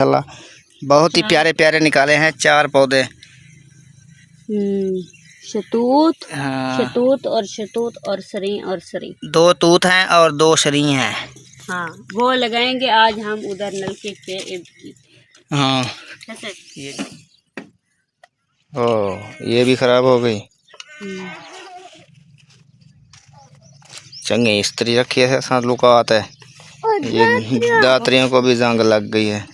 बहुत ही प्यारे प्यारे निकाले हैं 4 पौधे। शतूत, हाँ। शतूत और सरी 2 तूत हैं और 2 शरी हैं। हाँ, वो लगाएंगे आज हम उधर नलके के इर्द। हाँ ये भी खराब हो गई। चंगे स्त्री रखी है साथ लुका आता है। ये दात्रियों को भी जंग लग गई है।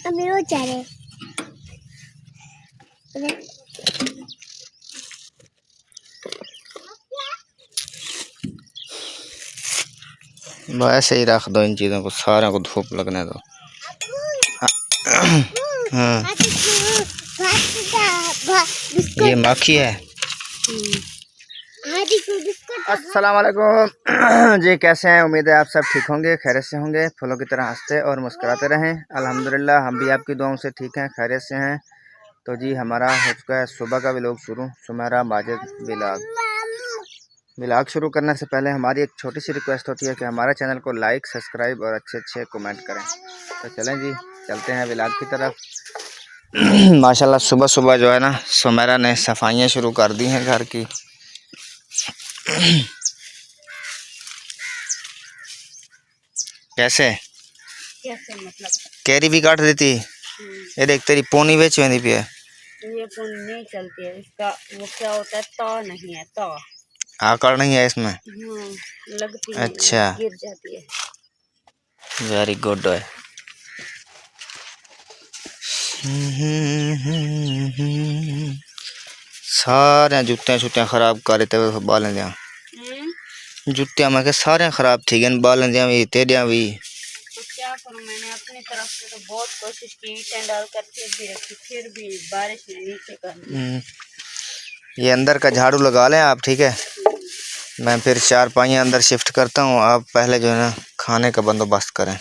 वैसे ही रख दो इन चीज़ों को, सारे को धूप लगने दो। हाँ। ये माखी है। अस्सलाम वालेकुम जी, कैसे हैं? उम्मीद है आप सब ठीक होंगे, खैरियत से होंगे, फूलों की तरह हंसते और मुस्कुराते रहें। अल्हम्दुलिल्लाह हम भी आपकी दुआओं से ठीक हैं, खैरियत से हैं। तो जी हमारा हो चुका है सुबह का व्लॉग शुरू। सुमेरा माजिद व्लॉग शुरू करने से पहले हमारी एक छोटी सी रिक्वेस्ट होती है कि हमारे चैनल को लाइक, सब्सक्राइब और अच्छे कमेंट करें। तो चलें जी, चलते हैं व्लॉग की तरफ। माशाल्लाह सुबह सुबह जो है ना, सुमेरा ने सफाइयाँ शुरू कर दी हैं घर की। कैसे मतलब कैरी भी काट देती। ये देख तेरी पोनी बेच में भी है। ये पोनी नहीं चलती है, इसका वो क्या होता है, तो नहीं है, तो आकड़ नहीं है इसमें। लगती है, अच्छा, गिर जाती है। वेरी गुड है। सारे जुत्तियां छुट्टियां खराब कर देते हुए बालें दिया। जुत्तियां मैं सारे खराब थी गए, बालें दिया भी तेरिया भी। तो क्या करूं, मैंने अपनी तरफ से तो बहुत कोशिश की, ईंटें डालकर भी रखी, फिर भी बारिश ने नीचे कर दी। ये अंदर का झाड़ू लगा लें आप, ठीक है? मैं फिर 4 पाइयाँ अंदर शिफ्ट करता हूँ। आप पहले जो है ना खाने का बंदोबस्त करें,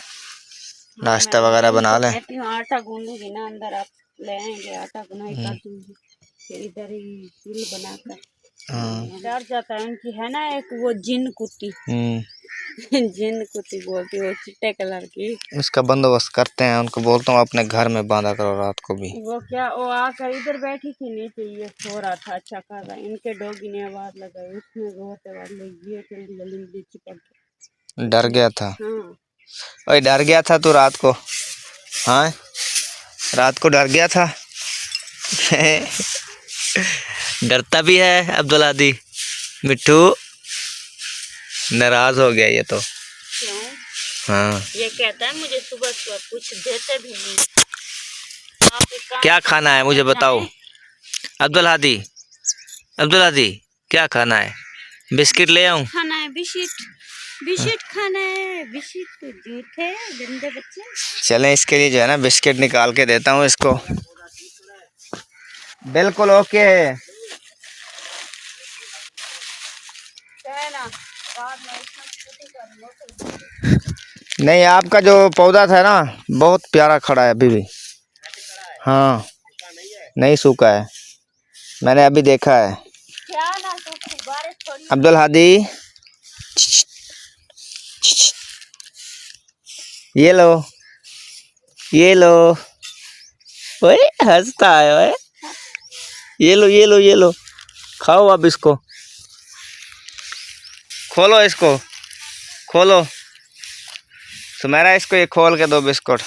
नाश्ता वगैरह बना लें। आटा गूंदूंगी ना, अंदर आप ले आएंगे, आटा गुनाई कर दूंगी, फिर इधर ही सील बनाकर। डर जाता है उनकी, है ना एक वो जिन कुत्ती। जिन कुत्ती बोलती है, वो चिट्टे कलर की। उसका बंदोबस्त करते हैं, उनको बोलता हूँ अपने घर में बांधा करो रात को भी। वो क्या, वो आकर इधर बैठी थी नीचे, ये सो रहा था, अच्छा कर रहा। इनके डॉगी ने आवाज लगाई, उसमें रोते वाले ये जल्दी चिपक डर गया था। हाँ। ओए डर गया था तू रात को? हाँ रात को डर गया था। डरता भी है अब्दुल हादी। मिट्टू नाराज हो गया ये तो। क्यों? हाँ, ये कहता है मुझे सुबह सुबह कुछ देते भी नहीं। क्या खाना है मुझे बताओ अब्दुल हादी। अब्दुल हादी क्या खाना है? बिस्किट ले आऊं? खाना है बिस्किट खाना है, बिस्किट तो झूठे गंदे बच्चे। चलें इसके लिए जो है ना बिस्किट निकाल के देता हूँ इसको। बिल्कुल ओके है। नहीं आपका जो पौधा था ना बहुत प्यारा खड़ा है अभी भी। हाँ नहीं सूखा है, मैंने अभी देखा है। अब्दुल हादी ये लो ओए हंसता है ओए। ये लो खाओ अब इसको। खोलो इसको, खोलो सुमेरा, इसको ये खोल के दो बिस्कुट।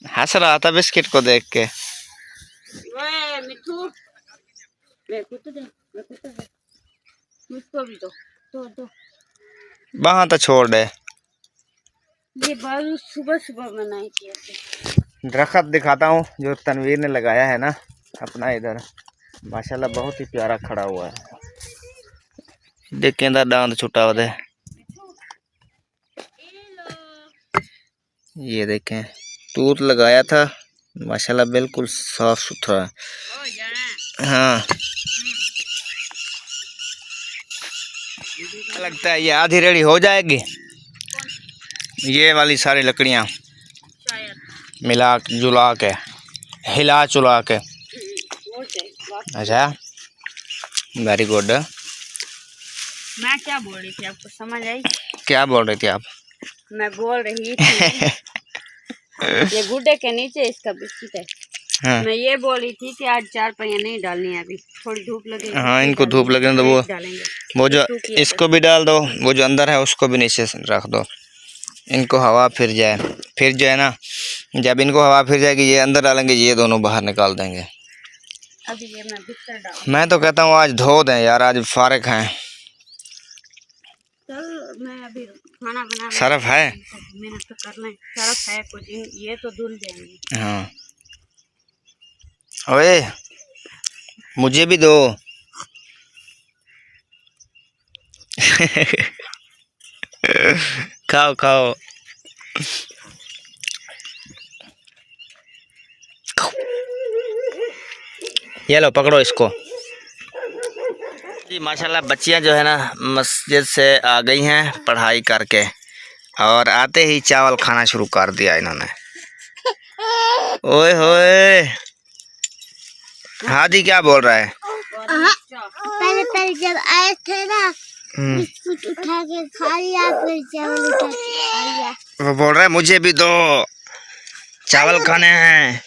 हंस रहा था बिस्किट को देख के। मिठू मुझको भी दो। वहाँ तो छोड़ दे। ये बालू सुबह सुबह बनाई थी। दरख्त दिखाता हूँ जो तनवीर ने लगाया है ना अपना इधर, माशाल्लाह बहुत ही प्यारा खड़ा हुआ है। देखें दांत छुटा हुआ है, ये देखें तूत लगाया था, माशाल्लाह बिल्कुल साफ सुथरा। हाँ लगता है ये आधी रेडी हो जाएगी, ये वाली सारी लकड़ियाँ मिला जुला के हिला चुला के। अच्छा वेरी गुड। मैं क्या बोल रही थी आपको समझ आई? क्या बोल रही थी आप? मैं बोल रही थी ये गुड्डे के नीचे इसका बिस्किट है। हाँ। मैं ये बोली थी कि आज 4 पहिया नहीं डालनी है, अभी थोड़ी धूप लगेगी। हाँ, इनको धूप लगे तो वो जो इसको भी डाल दो, वो जो अंदर है उसको भी नीचे रख दो, इनको हवा फिर जाए। फिर जो है ना, जब इनको हवा फिर जाएगी ये अंदर डालेंगे, ये दोनों बाहर निकाल देंगे। अभी ये मैं बिस्तर डाल। मैं तो कहता हूँ आज धो दें यार, आज फारिग हैं। चल मैं अभी खाना बना। सरफ है, मेहनत तो करना है। सरफ है कुछ, ये तो धुल जाएंगे। हाँ। ओए मुझे भी दो। खाओ खाओ। ये लो पकड़ो इसको। जी माशाल्लाह बच्चियां जो है ना मस्जिद से आ गई हैं पढ़ाई करके, और आते ही चावल खाना शुरू कर दिया इन्होंने। ओए होए, हादी क्या बोल रहा है? पहले पहले जब आए थे ना बिस्कुट उठा के खा लिया, फिर चावल उठा के खा लिया। वो बोल रहा है मुझे भी दो, चावल खाने हैं।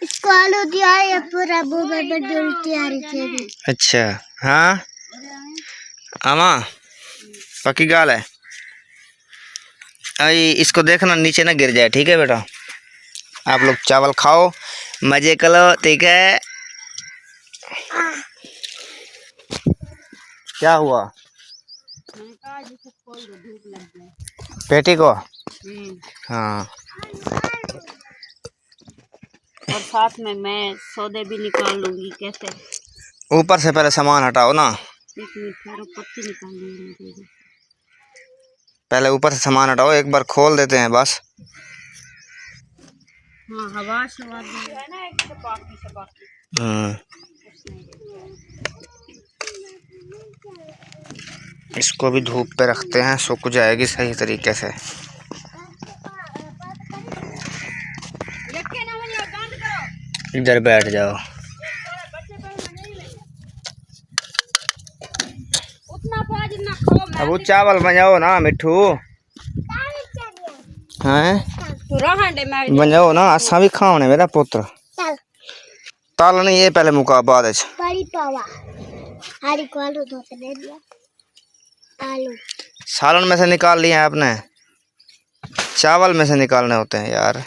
इसको आलू दिया या पूरा मुंह में बड़ी उल्टी आ रही थी। अच्छा हाँ आमा पक्की गाल है। आई इसको देखना नीचे ना गिर जाए, ठीक है बेटा। आप लोग चावल खाओ, मजे करो, ठीक है। क्या हुआ? पेटी को? हाँ। और साथ में मैं सौदे भी निकाल लूंगी। कैसे? ऊपर से पहले सामान हटाओ ना। एक मिनट ठहरो, पत्ती निकाल लूंगी। पहले ऊपर से सामान हटाओ, एक बार खोल देते हैं बस। हाँ हवा शवा है ना, एक सपाकी। इसको भी धूप पे रखते हैं, सूख जाएगी सही तरीके से। इधर बैठ जाओ। अब वो चावल बनाओ ना मिठू, हैं बनाओ ना, असा भी खाने मेरा पुत्र। ताल नहीं ये पहले मुका बाद आलू सालन में से निकाल लिए आपने, चावल में से निकालने होते हैं यार।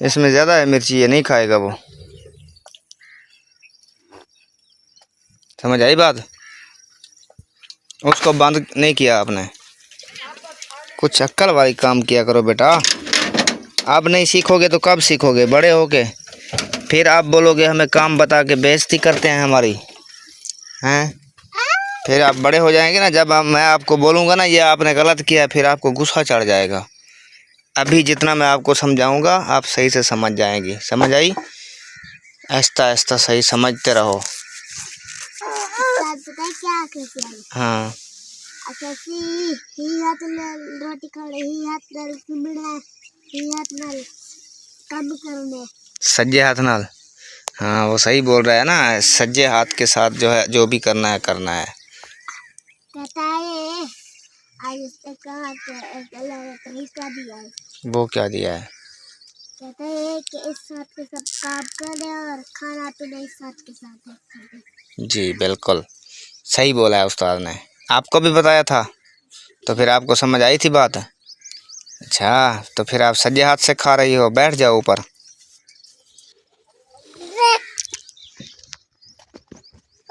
इसमें ज्यादा है मिर्ची, ये नहीं खाएगा वो। समझ आई बात? उसको बंद नहीं किया आपने। कुछ अक्ल वाली काम किया करो बेटा। आप नहीं सीखोगे तो कब सीखोगे? बड़े होके फिर आप बोलोगे हमें काम बता के बेइज्जती करते हैं हमारी, हैं? फिर आप बड़े हो जाएंगे ना, जब मैं आपको बोलूँगा ना ये आपने गलत किया, फिर आपको गुस्सा चढ़ जाएगा। अभी जितना मैं आपको समझाऊंगा आप सही से समझ जाएंगी। समझ आई? आहिस्ता आहिस्ता सही समझते रहो। हाँ रोटी खा रही काम करने सज्जे हाथ नाल। हाँ वो सही बोल रहा है ना, सज्जे हाथ के साथ जो है जो भी करना है करना है। कहता है आज तरीका दिया है। वो क्या दिया है? कहता है कि इस साथ के सब काम करे और खाना पीना इस साथ के साथ है। जी बिल्कुल सही बोला है उस्ताद ने। आपको भी बताया था तो फिर आपको समझ आई थी बात? अच्छा तो फिर आप सज्जे हाथ से खा रही हो, बैठ जाओ ऊपर।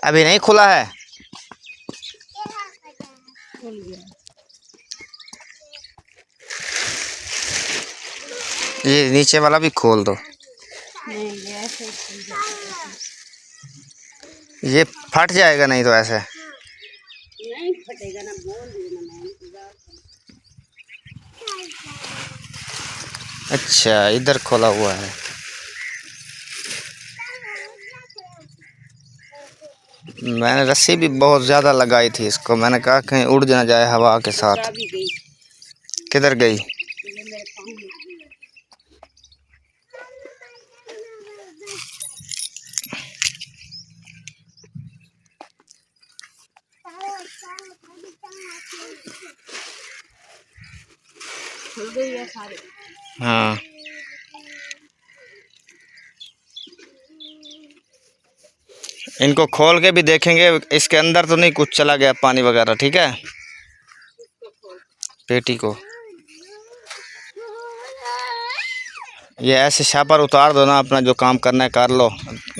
अभी नहीं खुला है? ये नीचे वाला भी खोल दो। ये फट जाएगा नहीं तो ऐसे। नहीं फटेगा ना, बोल दिया ना। अच्छा इधर खोला हुआ है। मैंने रस्सी भी बहुत ज़्यादा लगाई थी इसको, मैंने कहा कहीं उड़ ना जाए हवा के साथ। किधर गई? खुल गई है सारी। हाँ इनको खोल के भी देखेंगे, इसके अंदर तो नहीं कुछ चला गया पानी वगैरह, ठीक है। पेटी को ये ऐसे शापर उतार दो ना, अपना जो काम करना है कर लो,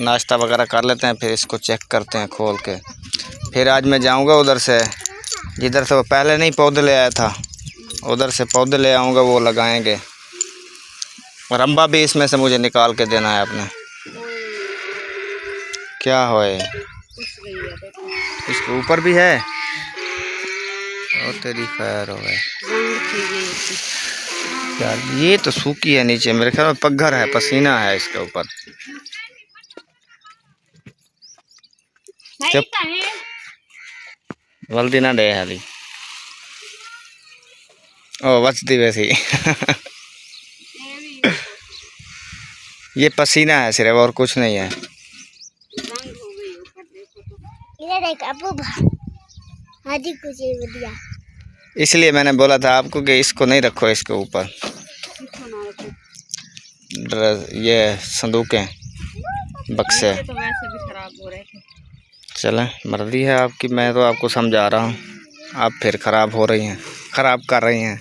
नाश्ता वगैरह कर लेते हैं, फिर इसको चेक करते हैं खोल के। फिर आज मैं जाऊंगा उधर से, जिधर से वो पहले नहीं पौधे ले आया था, उधर से पौधे ले आऊँगा, वो लगाएंगे। रंबा भी इसमें से मुझे निकाल के देना है अपने। क्या होए इसके ऊपर भी है, और तेरी खैर हो गए यार। ये तो सूखी है नीचे, मेरे ख्याल में पगघर है, पसीना है इसके ऊपर। चुप जल्दी ना दे हाली, ओ बचती वैसी ये पसीना है सिर्फ, और कुछ नहीं है। इसलिए मैंने बोला था आपको कि इसको नहीं रखो इसके ऊपर, ये संदूकें बक्से तो वैसे भी खराब हो रहे थे। चलें मर्जी है आपकी, मैं तो आपको समझा रहा हूँ, आप फिर ख़राब हो रही हैं, ख़राब कर रही हैं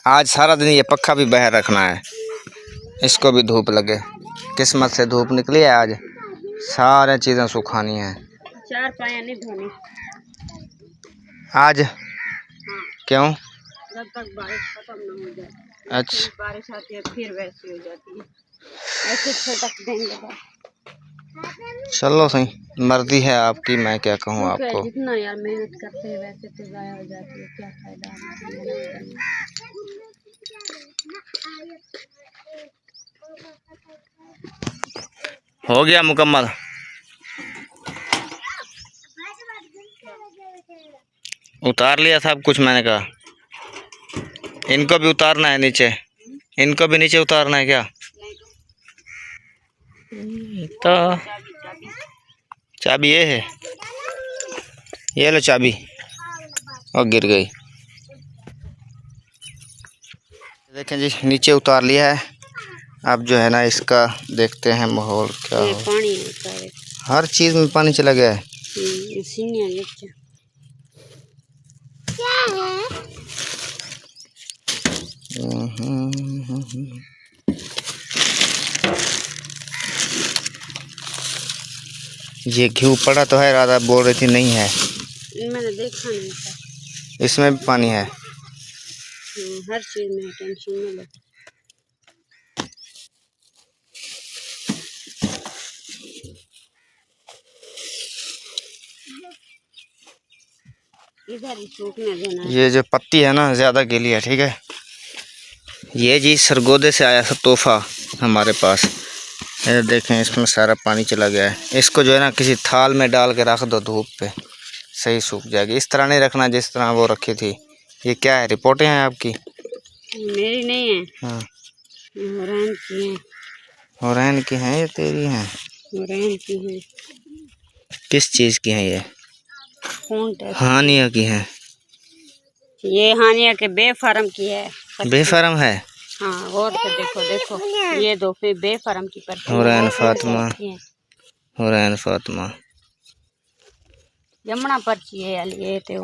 आज सारा दिन ये पक्का भी बाहर रखना है, इसको भी धूप लगे। किस्मत से धूप निकली है आज, सारे चीज़ें सुखानी है। चार पाया नहीं धोनी आज। हाँ। क्यों? जब तक बारिश खत्म न हो जाए। अच्छा बारिश आती है फिर वैसी हो जाती है, ऐसे छटक देंगे बस। चलो सही, मर्जी है आपकी, मैं क्या कहूँ आपको। जितना यार मेहनत करते हैं वैसे तो ज़ाया हो जाती है, क्या फायदा हो गया मुकम्मल। उतार लिया सब कुछ, मैंने कहा इनको भी उतारना है नीचे, इनको भी नीचे उतारना है क्या? तो चाबी ये है, ये लो चाबी, और गिर गई। देखें जी नीचे उतार लिया है, अब जो है ना इसका देखते हैं माहौल क्या हो। पानी है, हर चीज़ में पानी चला गया है। ये घी पड़ा तो है, राधा बोल रही थी नहीं है, मैंने देखा नहीं था। इसमें भी पानी है। हर चीज में टेंशन न लो। इधर ही सूखने देना है। ये जो पत्ती है ना ज़्यादा गीली है, ठीक है। ये जी सरगोदे से आया था तोहफा हमारे पास। ये देखें इसमें सारा पानी चला गया है। इसको जो है ना किसी थाल में डाल के रख दो धूप पे, सही सूख जाएगी। इस तरह नहीं रखना जिस तरह वो रखी थी। ये क्या है, रिपोर्टें हैं आपकी? मेरी नहीं है। हाँ हुरैन की है। हुरैन की हैं या तेरी हैं? हुरैन की है। किस चीज़ की हैं ये? हानिया की हैं। ये हानिया के बेफारम की है। बेफारम है? हाँ और तो देखो देखो ये दो फिर बेफारम की पर्ची। हुरैन फातिमा, हुरैन फातिमा यमुना पर्ची है ये तो।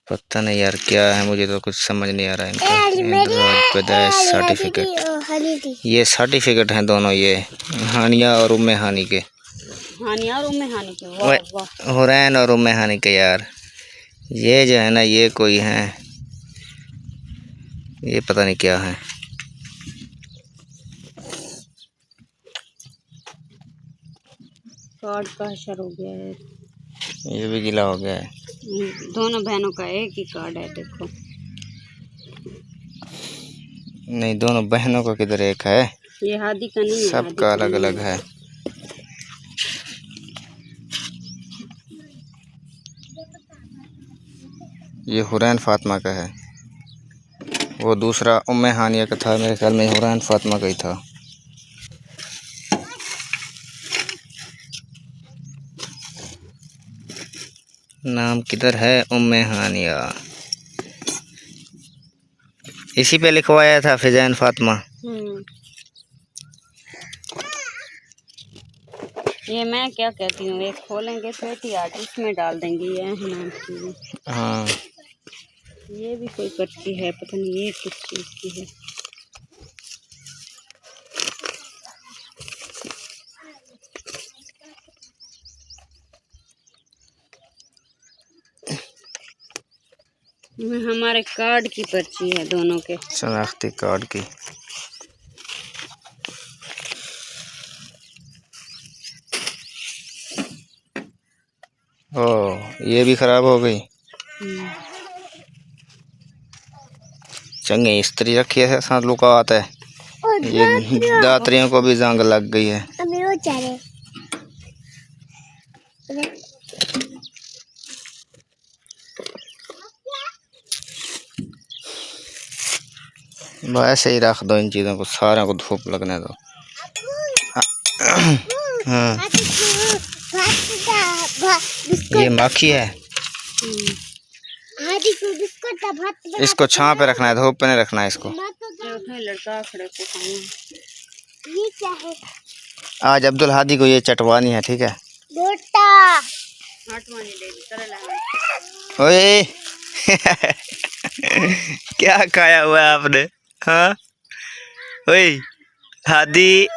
पता नहीं यार क्या है, मुझे तो कुछ समझ नहीं आ रहा है इनका। पैदाइश सर्टिफिकेट, ये सर्टिफिकेट हैं दोनों, ये हानिया और उम्मे हानी के। हानिया और उम्मे हानी के। वाह वाह। हुरैन और उम्मे हानी के यार। ये जो है ना ये कोई हैं, ये पता नहीं क्या है। कार्ड का असर हो गया है। ये भी गीला हो गया है। दोनों बहनों का एक ही कार्ड है देखो। नहीं दोनों बहनों का किधर एक है, ये हादी का नहीं है, सबका अलग अलग है। ये हुरैन फातिमा का है, वो दूसरा उम्मे हानिया का था, मेरे ख्याल में हुरैन फातिमा का ही था। नाम किधर है? उम्मे हानिया, इसी पे लिखवाया था फिजाइन फातिमा। ये मैं क्या कहती हूँ, एक खोलेंगे पेटी आर्ट उसमें डाल देंगे ये नाम की। हाँ ये भी कोई पर्ची है, पता नहीं ये किस चीज़ की है। हमारे कार्ड की पर्ची है दोनों के, शनाख्ती कार्ड की। ओह ये भी खराब हो गई। चंगे इस्त्री रखी है, साथ लुका आता है। ये दात्रियों को भी जंग लग गई है। ऐसे ही रख दो इन चीज़ों को, सारे को धूप लगने दो। हाँ ये माखी है, इसको छांव पे रखना है, धूप पे नहीं रखना है इसको। लड़का खड़े को ये क्या है? आज अब्दुल हादी को ये चटवानी है, ठीक है। ओए क्या खाया हुआ है आपने? हाँ ओए हादी,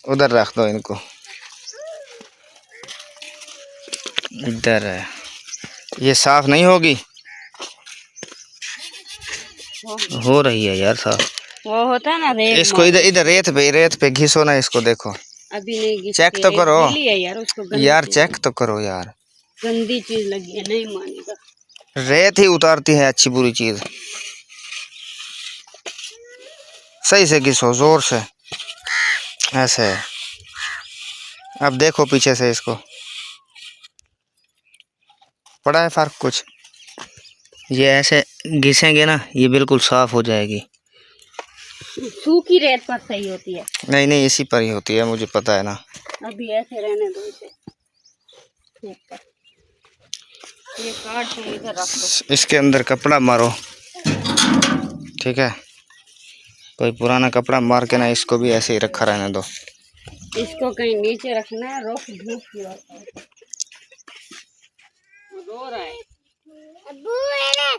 उधर रख दो इनको, इधर है। ये साफ नहीं होगी? हो रही है यार साफ। वो होता है ना रेत, इसको इधर इधर रेत पे घिसो ना इसको, देखो अभी नहीं चेक तो करो यार, उसको यार, चेक तो करो यार। गंदी चीज लगी है, नहीं मानेगा। रेत ही उतारती है अच्छी बुरी चीज। सही से घिसो, जोर से, ऐसे। अब देखो पीछे से इसको, पड़ा है फर्क कुछ? ये ऐसे घिसेंगे ना, ये बिल्कुल साफ हो जाएगी। सूखी रेत पर सही होती है? नहीं नहीं इसी पर ही होती है, मुझे पता है ना। अभी ऐसे रहने दो इसे, ये काट के इधर रख दो। इसके अंदर कपड़ा मारो, ठीक है, कोई पुराना कपड़ा मार के ना इसको भी ऐसे ही रखा रहने दो। इसको कहीं नीचे रखना है, रोक धूप की रो रहा है।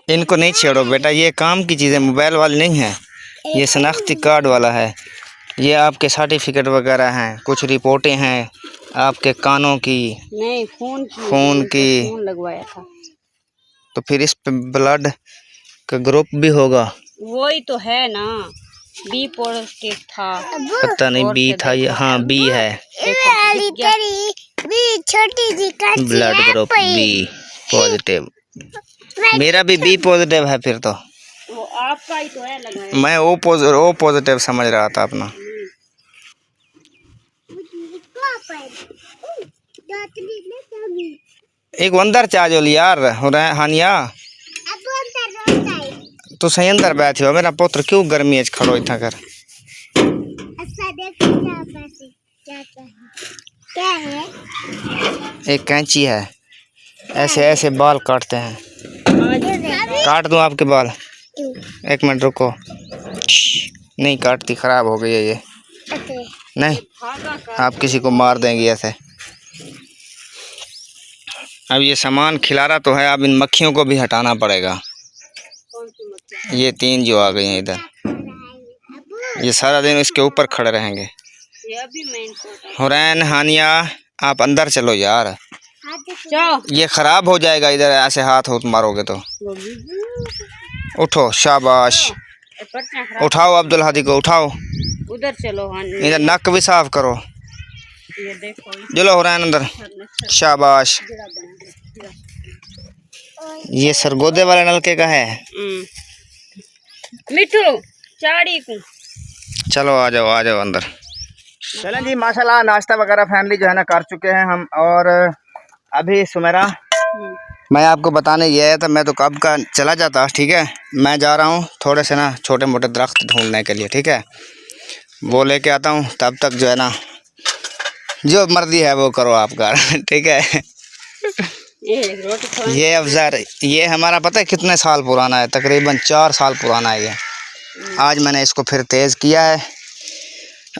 इनको नहीं छेड़ो बेटा, ये काम की चीज़ें मोबाइल वाली नहीं है, ये शनाख्ती कार्ड वाला है। ये आपके सर्टिफिकेट वगैरह हैं, कुछ रिपोर्टें हैं आपके कानों की, नहीं फोन की फोन लगवाया था। तो फिर इस पे ब्लड का ग्रुप भी होगा। वही तो है ना, बी पॉजिटिव था। पता नहीं बी था या हाँ बी है, ब्लड ग्रुप बी पॉजिटिव। मेरा भी बी पॉजिटिव है, फिर तो वो आपका ही तो है लगाया। मैं ओ पॉजिटिव समझ रहा था अपना। एक अंदर चार्ज यार हो रहा है हानिया, तो सही अंदर बैठे हो मेरा पुत्र, क्यों गर्मी है खड़ो इतना कर। क्या है? एक कैंची है, ऐसे ऐसे बाल काटते हैं। काट दूं आपके बाल? एक मिनट रुको, नहीं काटती, खराब हो गई है ये। नहीं आप किसी को मार देंगे ऐसे। अब ये सामान खिलारा तो है, अब इन मक्खियों को भी हटाना पड़ेगा। ये 3 जो आ गई हैं इधर, ये सारा दिन इसके ऊपर खड़े रहेंगे। हुरैन हानिया आप अंदर चलो यार, ये खराब हो जाएगा इधर ऐसे हाथ मारोगे तो। उठो, शाबाश, उठाओ अब्दुल हादी को, उठाओ, उधर चलो, इधर नक भी साफ करो। ये देखो, चलो हुरैन अंदर, शाबाश। ये सरगोदे वाले नलके का है। मिठू चाड़ी को चलो आ जाओ अंदर। चलें जी, माशाल्लाह नाश्ता वगैरह फैमिली जो है ना कर चुके हैं हम। और अभी सुमेरा, मैं आपको बताने गया था, मैं तो कब का चला जाता, ठीक है। मैं जा रहा हूँ थोड़े से ना छोटे मोटे दरख्त ढूंढने के लिए, ठीक है। वो लेके आता हूँ, तब तक जो है ना जो मर्जी है वो करो आपका। ठीक है। ये रोटी खाओ। ये अफजर, ये हमारा पता है कितने साल पुराना है, तकरीबन 4 साल पुराना है ये। आज मैंने इसको फिर तेज़ किया है।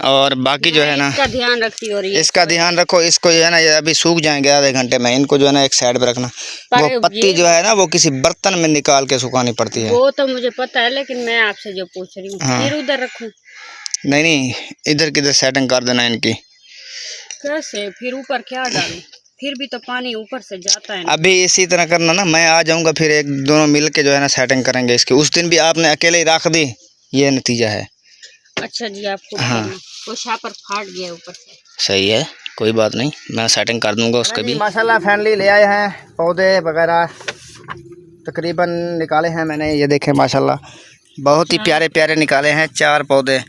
और बाकी जो है ना इसका ध्यान रखती हो रही है। इसका ध्यान रखो। इसको जो है ना, ये अभी सूख जाएंगे आधे घंटे में, इनको जो है ना एक साइड पे रखना। वो पत्ती जो है ना वो किसी बर्तन में निकाल के सुखानी पड़ती है। वो तो मुझे पता है, लेकिन मैं आपसे जो पूछ रही हूँ, हाँ। फिर उधर रखूं? नहीं, इधर किधर सेटिंग कर देना इनकी। कैसे? फिर ऊपर क्या डालूं? फिर भी तो पानी ऊपर से जाता है ना। अभी इसी तरह करना ना, मैं आ जाऊंगा फिर एक दोनों मिल के जो है ना सेटिंग करेंगे इसकी। उस दिन भी आपने अकेले ही रख दी, ये नतीजा है। अच्छा जी, आपको हाँ। वो शापर फाट गया ऊपर से। सही है, कोई बात नहीं, मैं सेटिंग कर दूंगा उसका भी। माशाल्लाह फैमिली ले आए हैं पौधे वगैरह, तकरीबन निकाले हैं मैंने, ये देखें माशाल्लाह बहुत ही प्यारे प्यारे निकाले हैं 4 पौधे।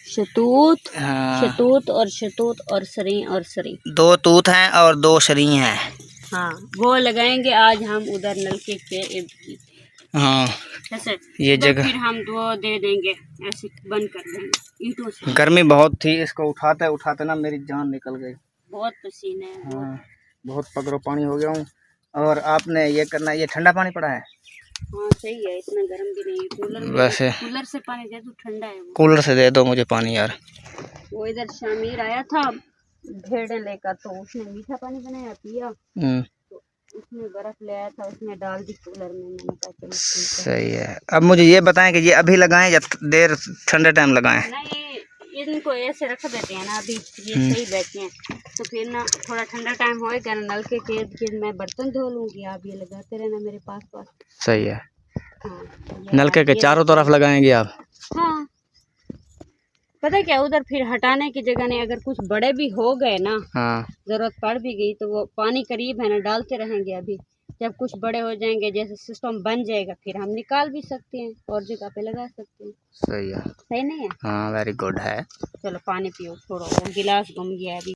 शतूत, हाँ। शतूत और सरी और सरी। 2 तूत हैं और 2 शरी हैं। हाँ, वो लगाएंगे आज हम उधर नलके के इर्द गिर्द। हाँ, कैसे? ये तो जगह फिर हम दो दे देंगे, ऐसे बंद कर देंगे ईंटों से। गर्मी बहुत थी, इसको उठाते उठाते ना मेरी जान निकल गई। बहुत पसीने है। हाँ, बहुत पगरो पानी हो गया हूँ। और आपने ये करना, ये ठंडा पानी पड़ा है। हाँ सही है, इतना गर्म भी नहीं है। वैसे कूलर से पानी दे दो, ठंडा है वो। कूलर से दे दो मुझे पानी यार। वो इधर शामिर आया था भेड़े लेकर, तो उसने मीठा पानी बनाया पिया, तो उसने बर्फ ले आया था, उसने डाल दी कूलर में। मैंने कहा चलो ठीक है। सही है। अब मुझे ये बताएं कि ये अभी लगाएं या देर ठंडे टाइम लगाएं? नहीं, इनको ऐसे रख देते हैं ना, अभी ये सही बैठे हैं, तो फिर ना थोड़ा ठंडा टाइम होएगा ना, नलके के इर्द गिर्द मैं बर्तन धो लूँगी, आप ये लगाते रहना मेरे पास पास। सही है। हाँ, नलके के चारों तरफ लगाएंगे आप? हाँ, पता क्या, उधर फिर हटाने की जगह नहीं, अगर कुछ बड़े भी हो गए ना, हाँ। जरूरत पड़ भी गई, तो वो पानी करीब है ना, डालते रहेंगे। अभी जब कुछ बड़े हो जाएंगे, जैसे सिस्टम बन जाएगा, फिर हम निकाल भी सकते हैं और जगह पे लगा सकते हैं। सही है। सही नहीं है? हाँ, वेरी गुड है। चलो पानी पियो, छोड़ो, वो गिलास गुम गया अभी।